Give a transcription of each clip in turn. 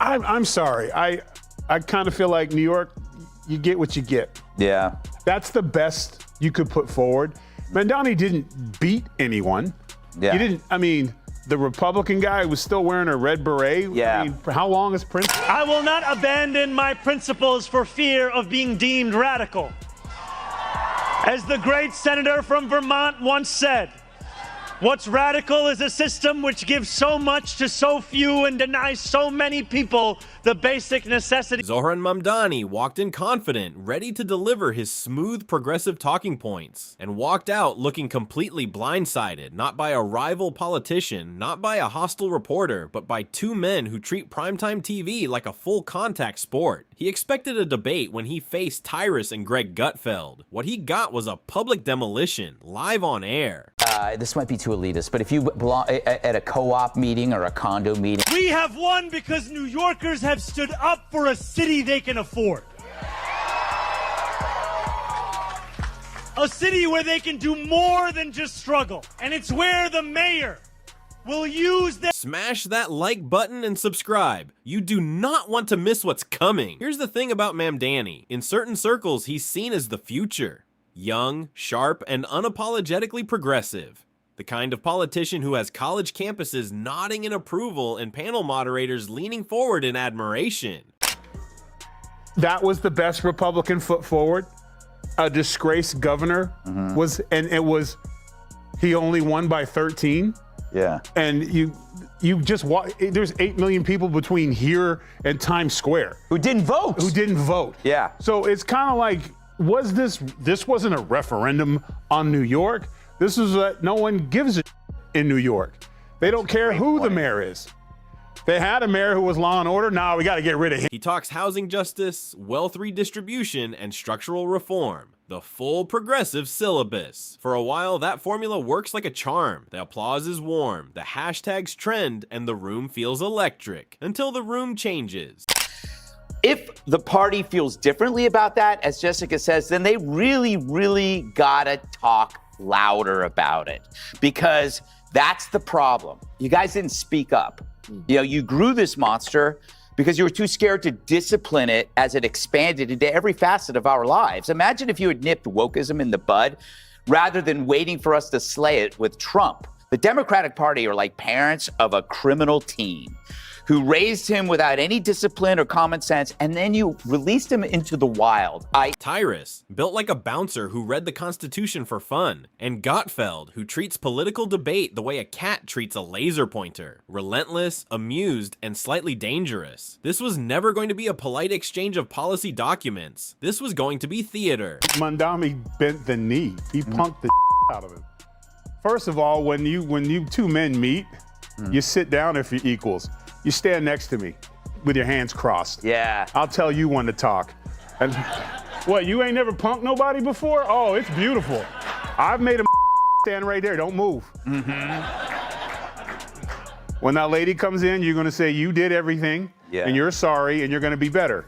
I'm sorry. I kind of feel like New York, you get what you get. Yeah. That's the best you could put forward. Mamdani didn't beat anyone. Yeah. He didn't, I mean, the Republican guy was still wearing a red beret. Yeah. I mean, for how long is Prince? I will not abandon my principles for fear of being deemed radical. As the great senator from Vermont once said, what's radical is a system which gives so much to so few and denies so many people the basic necessities. Zohran Mamdani walked in confident, ready to deliver his smooth progressive talking points, and walked out looking completely blindsided, not by a rival politician, not by a hostile reporter, but by two men who treat primetime TV like a full contact sport. He expected a debate when he faced Tyrus and Greg Gutfeld. What he got was a public demolition, live on air. This might be too elitist, but if you belong at a co-op meeting or a condo meeting. We have won because New Yorkers have stood up for a city they can afford. A city where they can do more than just struggle. And it's where the mayor will use their... Smash that like button and subscribe. You do not want to miss what's coming. Here's the thing about Mamdani. In certain circles, he's seen as the future. Young, sharp, and unapologetically progressive. The kind of politician who has college campuses nodding in approval and panel moderators leaning forward in admiration. That was the best Republican foot forward. A disgraced governor was, and it was, he only won by 13. Yeah. And you just walk, there's 8 million people between here and Times Square. Who didn't vote. Who didn't vote. Yeah. So it's kind of like, this wasn't a referendum on New York. This is no one gives a in New York. They don't care who the mayor is. They had a mayor who was law and order. Now we got to get rid of him. He talks housing justice, wealth redistribution, and structural reform. The full progressive syllabus. For a while, that formula works like a charm. The applause is warm, the hashtags trend, and the room feels electric. Until the room changes. If the party feels differently about that, as Jessica says, then they really, really gotta talk louder about it, because that's the problem. You guys didn't speak up. You know, you grew this monster because you were too scared to discipline it as it expanded into every facet of our lives. Imagine if you had nipped wokeism in the bud rather than waiting for us to slay it with Trump. The Democratic Party are like parents of a criminal teen who raised him without any discipline or common sense, and then you released him into the wild. Tyrus, built like a bouncer who read the Constitution for fun, and Gutfeld, who treats political debate the way a cat treats a laser pointer. Relentless, amused, and slightly dangerous. This was never going to be a polite exchange of policy documents. This was going to be theater. Mamdani bent the knee. He punked the out of him. First of all, when you two men meet, you sit down if you're equals. You stand next to me with your hands crossed. Yeah. I'll tell you when to talk. And what, you ain't never punked nobody before? Oh, it's beautiful. I've made a stand right there, don't move. When that lady comes in, you're gonna say you did everything, and you're sorry, and you're gonna be better,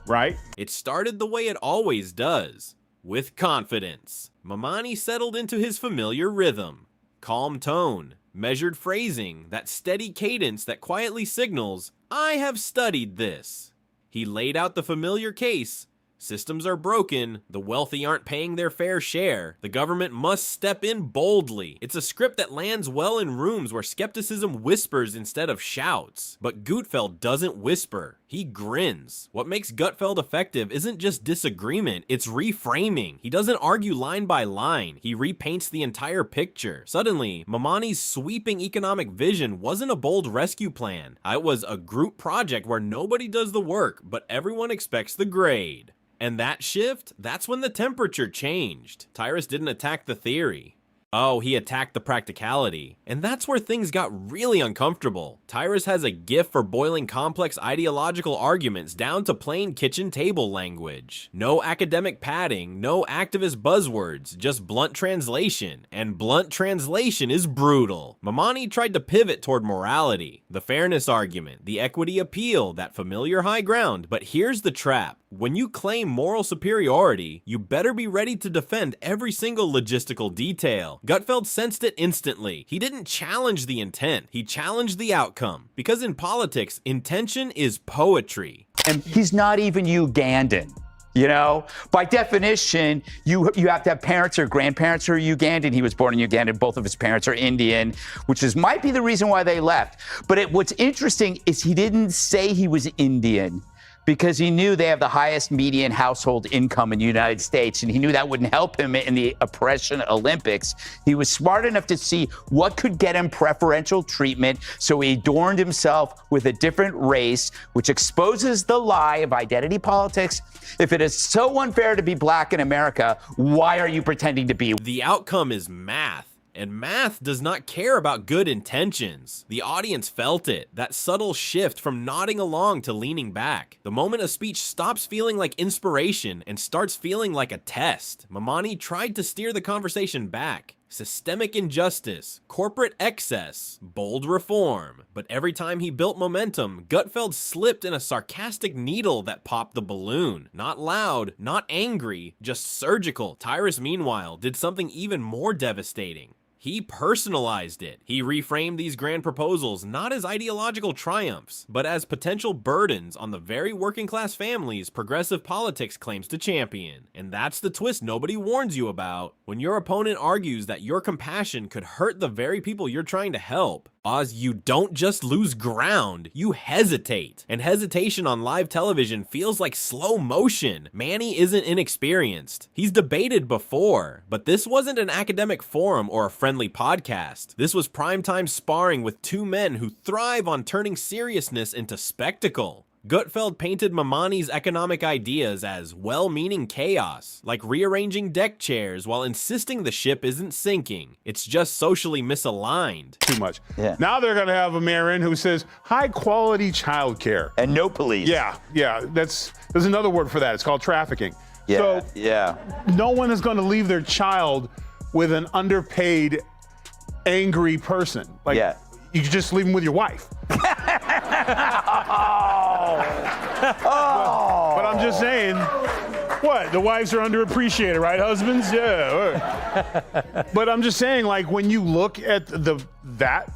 right? It started the way it always does, with confidence. Mamdani settled into his familiar rhythm. Calm tone, measured phrasing, that steady cadence that quietly signals, I have studied this. He laid out the familiar case. Systems are broken, the wealthy aren't paying their fair share, the government must step in boldly. It's a script that lands well in rooms where skepticism whispers instead of shouts. But Gutfeld doesn't whisper, he grins. What makes Gutfeld effective isn't just disagreement, it's reframing. He doesn't argue line by line, he repaints the entire picture. Suddenly, Mamdani's sweeping economic vision wasn't a bold rescue plan. It was a group project where nobody does the work, but everyone expects the grade. And that shift, that's when the temperature changed. Tyrus didn't attack the theory. Oh, he attacked the practicality. And that's where things got really uncomfortable. Tyrus has a gift for boiling complex ideological arguments down to plain kitchen table language. No academic padding, no activist buzzwords, just blunt translation. And blunt translation is brutal. Mamdani tried to pivot toward morality, the fairness argument, the equity appeal, that familiar high ground. But here's the trap. When you claim moral superiority, you better be ready to defend every single logistical detail. Gutfeld sensed it instantly. He didn't challenge the intent, he challenged the outcome. Because in politics, intention is poetry. And he's not even Ugandan. You know, by definition, you have to have parents or grandparents who are Ugandan. He was born in Uganda. Both of his parents are Indian, which might be the reason why they left. But what's interesting is he didn't say he was Indian, because he knew they have the highest median household income in the United States, and he knew that wouldn't help him in the oppression Olympics. He was smart enough to see what could get him preferential treatment, so he adorned himself with a different race, which exposes the lie of identity politics. If it is so unfair to be black in America, why are you pretending to be? The outcome is math. And math does not care about good intentions. The audience felt it, that subtle shift from nodding along to leaning back. The moment a speech stops feeling like inspiration and starts feeling like a test. Mamdani tried to steer the conversation back. Systemic injustice, corporate excess, bold reform. But every time he built momentum, Gutfeld slipped in a sarcastic needle that popped the balloon. Not loud, not angry, just surgical. Tyrus, meanwhile, did something even more devastating. He personalized it. He reframed these grand proposals not as ideological triumphs, but as potential burdens on the very working class families progressive politics claims to champion. And that's the twist nobody warns you about. When your opponent argues that your compassion could hurt the very people you're trying to help, you don't just lose ground, you hesitate. And hesitation on live television feels like slow motion. Manny isn't inexperienced. He's debated before, but this wasn't an academic forum or a friendly podcast. This was primetime sparring with two men who thrive on turning seriousness into spectacle. Gutfeld painted Mamdani's economic ideas as well-meaning chaos, like rearranging deck chairs while insisting the ship isn't sinking. It's just socially misaligned. Too much. Yeah. Now they're going to have a mayor in who says high-quality childcare. And no police. Yeah. There's another word for that. It's called trafficking. Yeah. So no one is going to leave their child with an underpaid, angry person. You could just leave them with your wife. But I'm just saying, what? The wives are underappreciated, right, husbands? Yeah. But I'm just saying, like, when you look at that.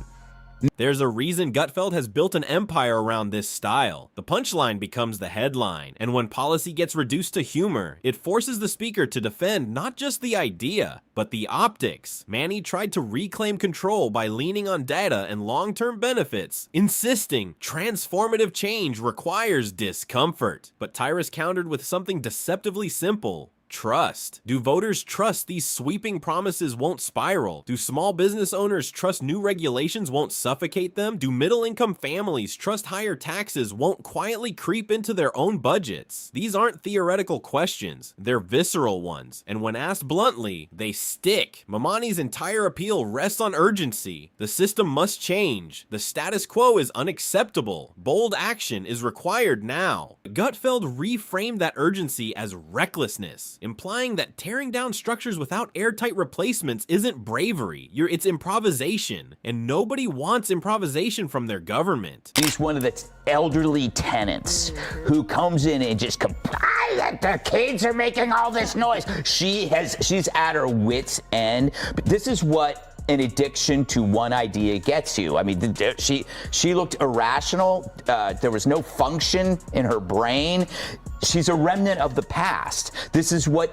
There's a reason Gutfeld has built an empire around this style. The punchline becomes the headline, and when policy gets reduced to humor, it forces the speaker to defend not just the idea, but the optics. Manny tried to reclaim control by leaning on data and long-term benefits, insisting transformative change requires discomfort. But Tyrus countered with something deceptively simple. Trust. Do voters trust these sweeping promises won't spiral? Do small business owners trust new regulations won't suffocate them? Do middle-income families trust higher taxes won't quietly creep into their own budgets? These aren't theoretical questions, they're visceral ones, and when asked bluntly, they stick. Mamdani's entire appeal rests on urgency. The system must change. The status quo is unacceptable. Bold action is required now. Gutfeld reframed that urgency as recklessness, implying that tearing down structures without airtight replacements isn't bravery. It's improvisation, and nobody wants improvisation from their government. He's one of the elderly tenants who comes in and just complains that the kids are making all this noise. She's at her wit's end. But this is what an addiction to one idea gets you. I mean, she looked irrational. There was no function in her brain. She's a remnant of the past. This is where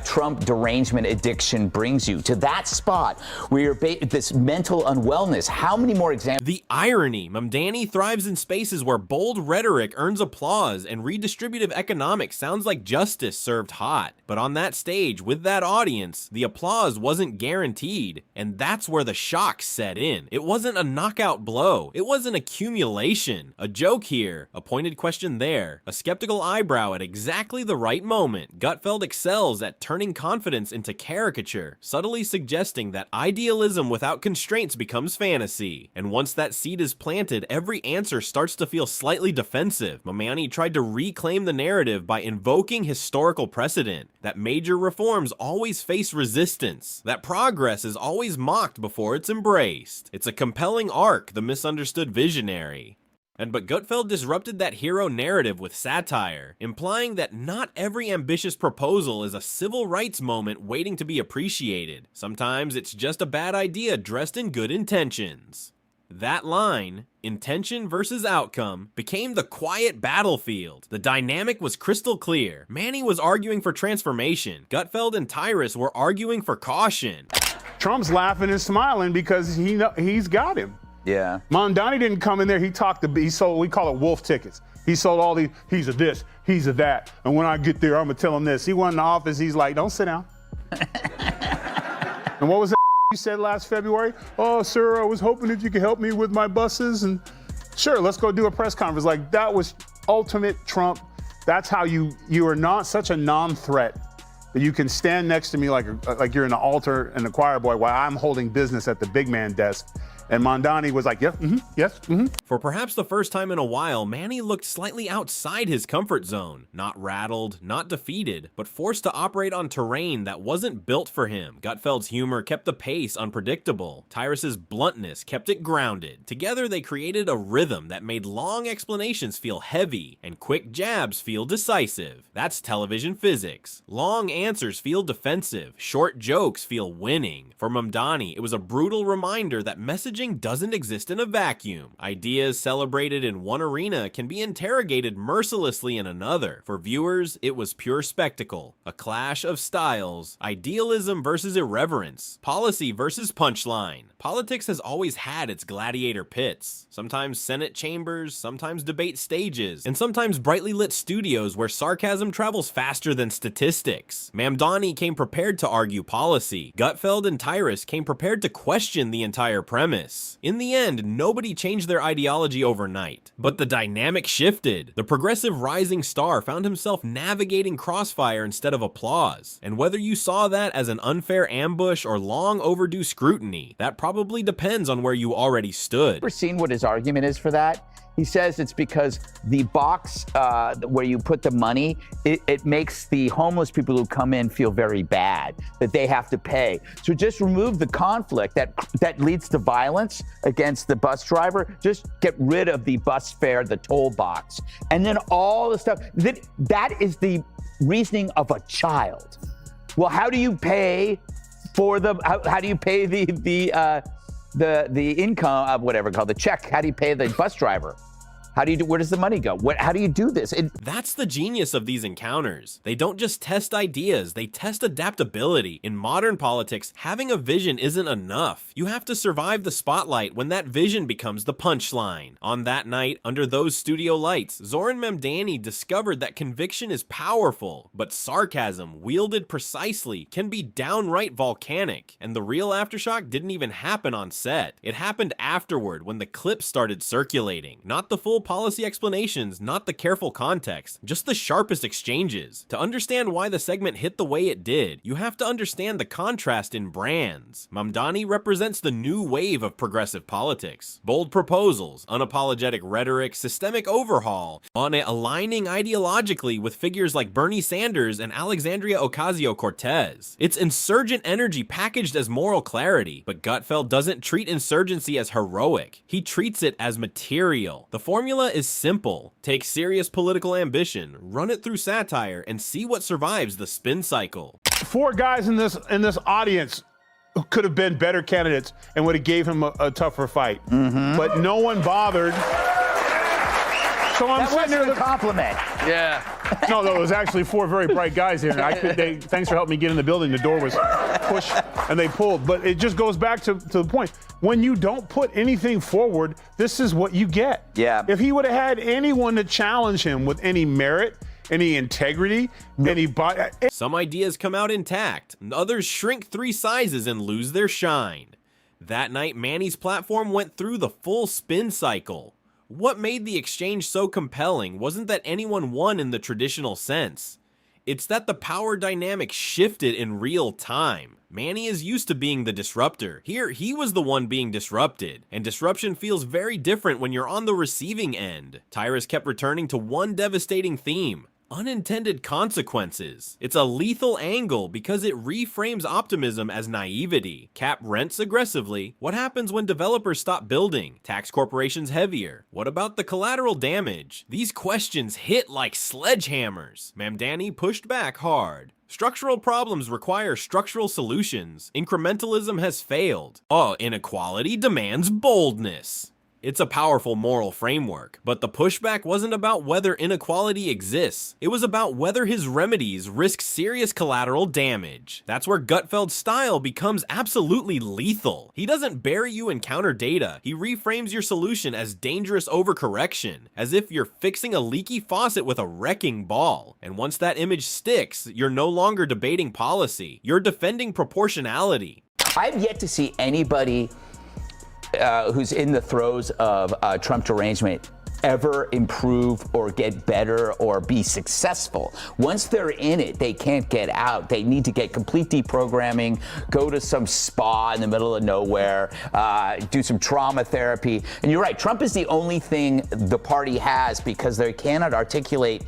Trump derangement addiction brings you, to that spot where you're this mental unwellness. How many more examples? The irony. Mamdani thrives in spaces where bold rhetoric earns applause and redistributive economics sounds like justice served hot. But on that stage, with that audience, the applause wasn't guaranteed. And that's where the shock set in. It wasn't a knockout blow. It was an accumulation. A joke here, a pointed question there, a skeptical eyebrow at exactly the right moment. Gutfeld excels at turning confidence into caricature, subtly suggesting that idealism without constraints becomes fantasy. And once that seed is planted, every answer starts to feel slightly defensive. Mamdani tried to reclaim the narrative by invoking historical precedent, that major reforms always face resistance, that progress is always mocked before it's embraced. It's a compelling arc, the misunderstood visionary. But Gutfeld disrupted that hero narrative with satire, implying that not every ambitious proposal is a civil rights moment waiting to be appreciated. Sometimes it's just a bad idea dressed in good intentions. That line, intention versus outcome, became the quiet battlefield. The dynamic was crystal clear. Manny was arguing for transformation. Gutfeld and Tyrus were arguing for caution. Trump's laughing and smiling because he's got him. Yeah. Mamdani didn't come in there. He sold, we call it wolf tickets. He sold all these, he's a this, he's a that. And when I get there, I'm going to tell him this. He went in the office, he's like, don't sit down. And what was that you said last February? Oh, sir, I was hoping if you could help me with my buses. And sure, let's go do a press conference. Like, that was ultimate Trump. That's how you are not such a non-threat that you can stand next to me like you're in the altar and the choir boy while I'm holding business at the big man desk. And Mamdani was like, yes, yes. For perhaps the first time in a while, Manny looked slightly outside his comfort zone. Not rattled, not defeated, but forced to operate on terrain that wasn't built for him. Gutfeld's humor kept the pace unpredictable. Tyrus's bluntness kept it grounded. Together, they created a rhythm that made long explanations feel heavy and quick jabs feel decisive. That's television physics. Long answers feel defensive. Short jokes feel winning. For Mamdani, it was a brutal reminder that messaging doesn't exist in a vacuum. Ideas celebrated in one arena can be interrogated mercilessly in another. For viewers, it was pure spectacle. A clash of styles. Idealism versus irreverence. Policy versus punchline. Politics has always had its gladiator pits. Sometimes Senate chambers, sometimes debate stages, and sometimes brightly lit studios where sarcasm travels faster than statistics. Mamdani came prepared to argue policy. Gutfeld and Tyrus came prepared to question the entire premise. In the end, nobody changed their ideology overnight, but the dynamic shifted. The progressive rising star found himself navigating crossfire instead of applause. And whether you saw that as an unfair ambush or long overdue scrutiny, that probably depends on where you already stood. Ever seen what his argument is for that? He says it's because the box where you put the money, it makes the homeless people who come in feel very bad, that they have to pay. So just remove the conflict that leads to violence against the bus driver. Just get rid of the bus fare, the toll box. And then all the stuff, that is the reasoning of a child. Well, how do you pay for how do you pay the income of whatever called the check? How do you pay the bus driver? Where does the money go? How do you do this? That's the genius of these encounters. They don't just test ideas, they test adaptability. In modern politics, having a vision isn't enough. You have to survive the spotlight when that vision becomes the punchline. On that night, under those studio lights, Zohran Mamdani discovered that conviction is powerful, but sarcasm, wielded precisely, can be downright volcanic. And the real aftershock didn't even happen on set. It happened afterward when the clips started circulating. Not the full policy explanations, not the careful context, just the sharpest exchanges. To understand why the segment hit the way it did, you have to understand the contrast in brands. Mamdani represents the new wave of progressive politics. Bold proposals, unapologetic rhetoric, systemic overhaul, on it aligning ideologically with figures like Bernie Sanders and Alexandria Ocasio-Cortez. It's insurgent energy packaged as moral clarity, but Gutfeld doesn't treat insurgency as heroic. He treats it as material. The formula is simple. Take serious political ambition, run it through satire, and see what survives the spin cycle. 4 guys in this audience who could have been better candidates and would have gave him a tougher fight. But no one bothered. So I'm That sitting there. wasn't a compliment. Yeah. No, it was actually 4 very bright guys here. Thanks for helping me get in the building. The door was pushed and they pulled. But it just goes back to the point. When you don't put anything forward, this is what you get. Yeah. If he would have had anyone to challenge him with any merit, any integrity, Some ideas come out intact, others shrink 3 sizes and lose their shine. That night, Manny's platform went through the full spin cycle. What made the exchange so compelling wasn't that anyone won in the traditional sense. It's that the power dynamic shifted in real time. Manny is used to being the disruptor. Here, he was the one being disrupted, and disruption feels very different when you're on the receiving end. Tyrus kept returning to one devastating theme: unintended consequences. It's a lethal angle because it reframes optimism as naivety. Cap rents aggressively. What happens when developers stop building? Tax corporations heavier. What about the collateral damage? These questions hit like sledgehammers. Mamdani pushed back hard. Structural problems require structural solutions. Incrementalism has failed. Inequality demands boldness. It's a powerful moral framework, but the pushback wasn't about whether inequality exists. It was about whether his remedies risk serious collateral damage. That's where Gutfeld's style becomes absolutely lethal. He doesn't bury you in counter data. He reframes your solution as dangerous overcorrection, as if you're fixing a leaky faucet with a wrecking ball. And once that image sticks, you're no longer debating policy. You're defending proportionality. I've yet to see anybody who's in the throes of Trump derangement ever improve or get better or be successful. Once they're in it, they can't get out. They need to get complete deprogramming, go to some spa in the middle of nowhere, do some trauma therapy. And you're right, Trump is the only thing the party has because they cannot articulate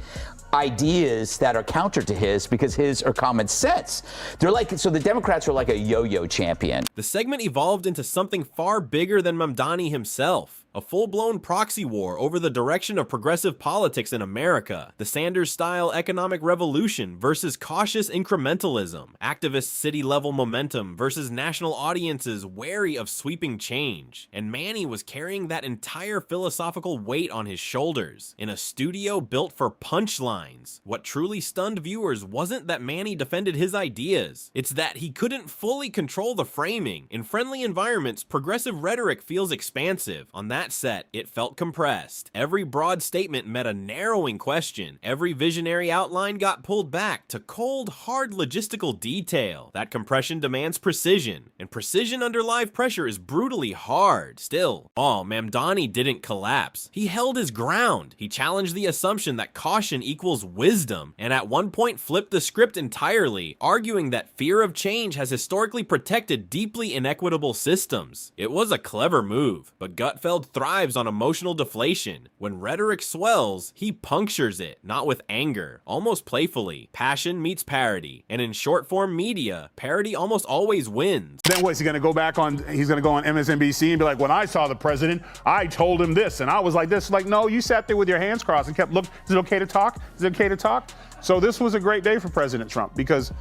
ideas that are counter to his because his are common sense. So the Democrats are like a yo-yo champion. The segment evolved into something far bigger than Mamdani himself. A full-blown proxy war over the direction of progressive politics in America. The Sanders-style economic revolution versus cautious incrementalism. Activist city-level momentum versus national audiences wary of sweeping change. And Manny was carrying that entire philosophical weight on his shoulders in a studio built for punchlines. What truly stunned viewers wasn't that Manny defended his ideas. It's that he couldn't fully control the framing. In friendly environments, progressive rhetoric feels expansive. On that set, it felt compressed. Every broad statement met a narrowing question. Every visionary outline got pulled back to cold, hard logistical detail. That compression demands precision, and precision under live pressure is brutally hard. Still, Mamdani didn't collapse. He held his ground. He challenged the assumption that caution equals wisdom, and at one point flipped the script entirely, arguing that fear of change has historically protected deeply inequitable systems. It was a clever move, but Gutfeld thrives on emotional deflation. When rhetoric swells, he punctures it, not with anger, almost playfully. Passion meets parody, and in short-form media, parody almost always wins. Then what's he going to go back on? He's going to go on MSNBC and be like, when I saw the president, I told him this, and I was like this. Like, no, you sat there with your hands crossed and kept, look, is it okay to talk? Is it okay to talk? So this was a great day for President Trump because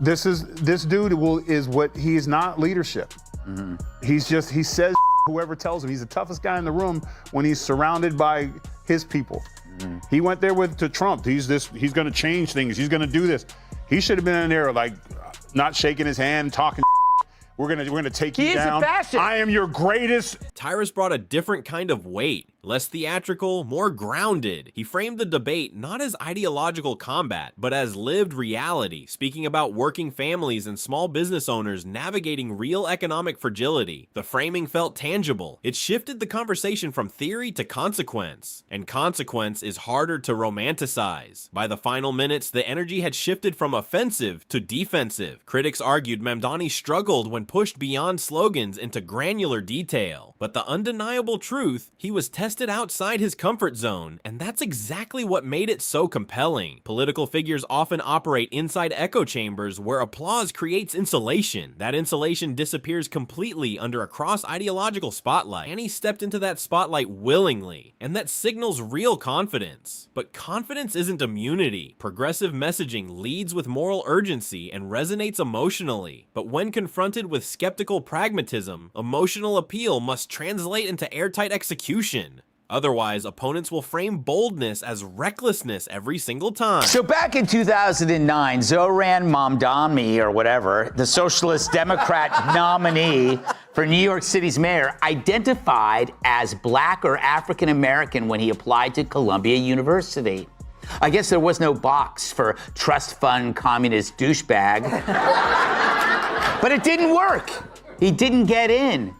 this dude is what he is not leadership. Mm-hmm. He says whoever tells him. He's the toughest guy in the room when he's surrounded by his people. Mm-hmm. He went there to Trump. He's going to change things. He's going to do this. He should have been in there like not shaking his hand, talking. We're gonna take you down. I am your greatest. Tyrus brought a different kind of weight. Less theatrical, more grounded. He framed the debate not as ideological combat, but as lived reality, speaking about working families and small business owners navigating real economic fragility. The framing felt tangible. It shifted the conversation from theory to consequence, and consequence is harder to romanticize. By the final minutes, the energy had shifted from offensive to defensive. Critics argued Mamdani struggled when pushed beyond slogans into granular detail, but the undeniable truth, he was tested outside his comfort zone, and that's exactly what made it so compelling. Political figures often operate inside echo chambers where applause creates insulation. That insulation disappears completely under a cross-ideological spotlight, and he stepped into that spotlight willingly, and that signals real confidence. But confidence isn't immunity. Progressive messaging leads with moral urgency and resonates emotionally, but when confronted with skeptical pragmatism, emotional appeal must translate into airtight execution. Otherwise, opponents will frame boldness as recklessness every single time. So back in 2009, Zohran Mamdani, or whatever, the Socialist Democrat nominee for New York City's mayor, identified as Black or African American when he applied to Columbia University. I guess there was no box for trust fund communist douchebag. But it didn't work. He didn't get in.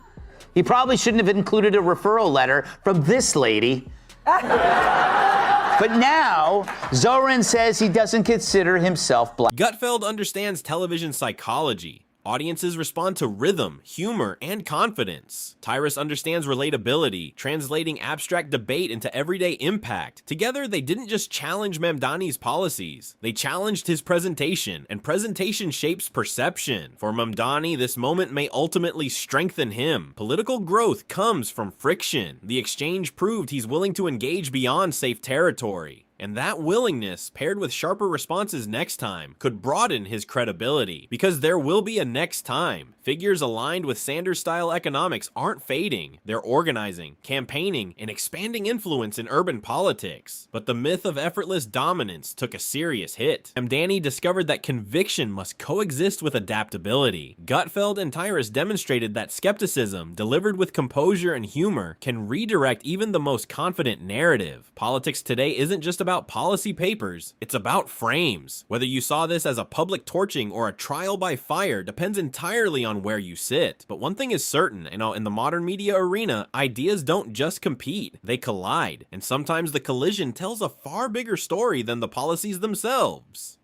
He probably shouldn't have included a referral letter from this lady. But now, Zohran says he doesn't consider himself Black. Gutfeld understands television psychology. Audiences respond to rhythm, humor, and confidence. Tyrus understands relatability, translating abstract debate into everyday impact. Together, they didn't just challenge Mamdani's policies, they challenged his presentation, and presentation shapes perception. For Mamdani, this moment may ultimately strengthen him. Political growth comes from friction. The exchange proved he's willing to engage beyond safe territory. And that willingness, paired with sharper responses next time, could broaden his credibility. Because there will be a next time. Figures aligned with Sanders-style economics aren't fading. They're organizing, campaigning, and expanding influence in urban politics. But the myth of effortless dominance took a serious hit. Mamdani discovered that conviction must coexist with adaptability. Gutfeld and Tyrus demonstrated that skepticism, delivered with composure and humor, can redirect even the most confident narrative. Politics today isn't just about policy papers, it's about frames. Whether you saw this as a public torching or a trial by fire depends entirely on where you sit. But one thing is certain, in the modern media arena, ideas don't just compete, they collide. And sometimes the collision tells a far bigger story than the policies themselves.